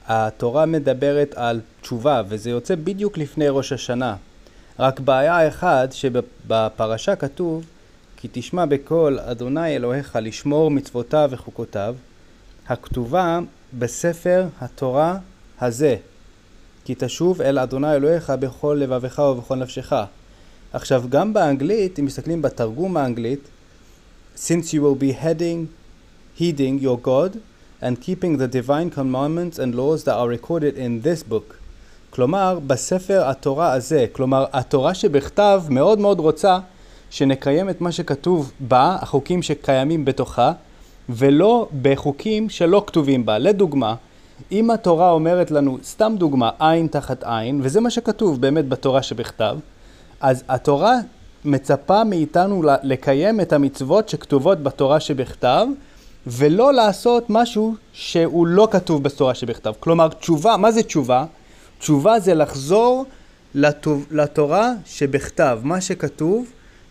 התורה מדברת על תשובה, וזה יוצא בדיוק לפני ראש השנה. רק בעיה אחת שבפרשה כתוב, כי תשמע בקול אדוני אלוהיך לשמור מצוותיו וחוקותיו, הכתובה בספר התורה הזה, כי תשוב אל אדוני אלוהיך בכל לבבך ובכל נפשך. עכשיו גם באנגלית, אם מסתכלים בתרגום האנגלית, since you will be heeding your God and keeping the divine commandments and laws that are recorded in this book. כלומר, בספר התורה הזה, כלומר, התורה שבכתב מאוד מאוד רוצה שנקיים את מה שכתוב בה, החוקים שקיימים בתוכה, ולא בחוקים שלא כתובים בה. לדוגמה, אם התורה אומרת לנו, סתם דוגמה, עין תחת עין, וזה מה שכתוב באמת בתורה שבכתב, אז התורה מצפה מאיתנו לקיים את המצוות שכתובות בתורה שבכתב, ולא לעשות משהו שהוא לא כתוב בתורה שבכתב. כלומר, תשובה, מה זה תשובה? תשובה זה לחזור לתורה שבכתב, מה שכתוב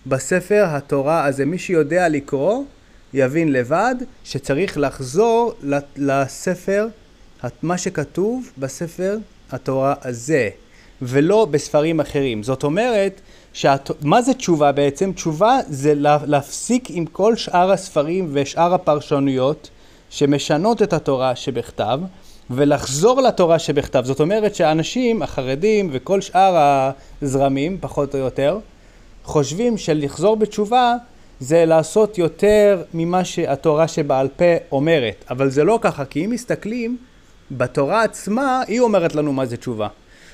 בספר התורה הזה. מי שיודע לקרוא יבין לבד שצריך לחזור לספר, מה שכתוב בספר התורה הזה, ולא בספרים אחרים. זאת אומרת, מה זה תשובה בעצם? תשובה זה להפסיק עם כל שאר הספרים ושאר הפרשנויות שמשנות את התורה שבכתב, ולחזור לתורה שבכתב. זאת אומרת שאנשים, החרדים וכל שאר הזרמים, פחות או יותר, חושבים שלחזור בתשובה זה לעשות יותר ממה שהתורה שבעל פה אומרת. אבל זה לא ככה, כי אם מסתכלים, בתורה עצמה היא אומרת לנו מה זה תשובה.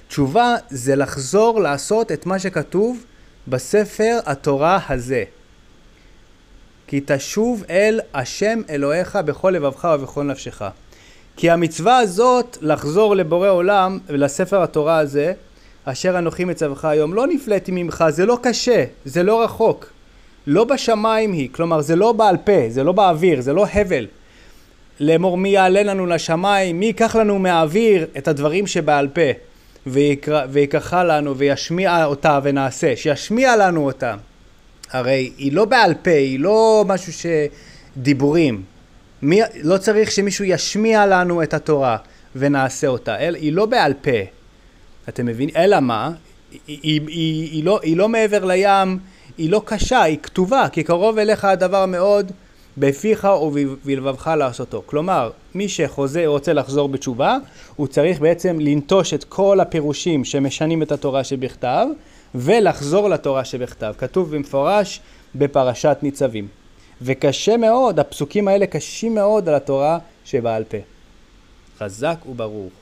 תשובה זה לחזור לעשות את מה שכתוב בספר התורה הזה. כי תשוב אל השם אלוהיך בכל לבבך ובכל נפשך. כי המצווה הזאת לחזור לבורא עולם ולספר התורה הזה, אשר אנוכי מצווך היום, לא נפלאתי ממך, זה לא קשה, זה לא רחוק. לא בשמיים היא, כלומר זה לא בעל פה, זה לא באוויר, זה לא הבל. לאמור מי יעלה לנו לשמיים, מי ייקח לנו מהאוויר את הדברים שבעל פה, ויקחה לנו וישמיע אותה ונעשה, שישמיע לנו אותה. הרי היא לא בעל פה, היא לא משהו שדיבורים. לא צריך שמישהו ישמיע לנו את התורה ונעשה אותה. היא לא בעל פה. אתם מבינים? אלא מה? היא לא מעבר לים, היא לא קשה, היא כתובה, כי קרוב אליך הדבר מאוד בפיך ובלבבך לעשותו. כלומר, מי רוצה לחזור בתשובה, הוא צריך בעצם לנטוש את כל הפירושים שמשנים את התורה שבכתב, ולחזור לתורה שבכתב. כתוב במפורש בפרשת ניצבים. וקשה מאוד, הפסוקים האלה קשים מאוד על התורה שבעל פה. חזק וברוך.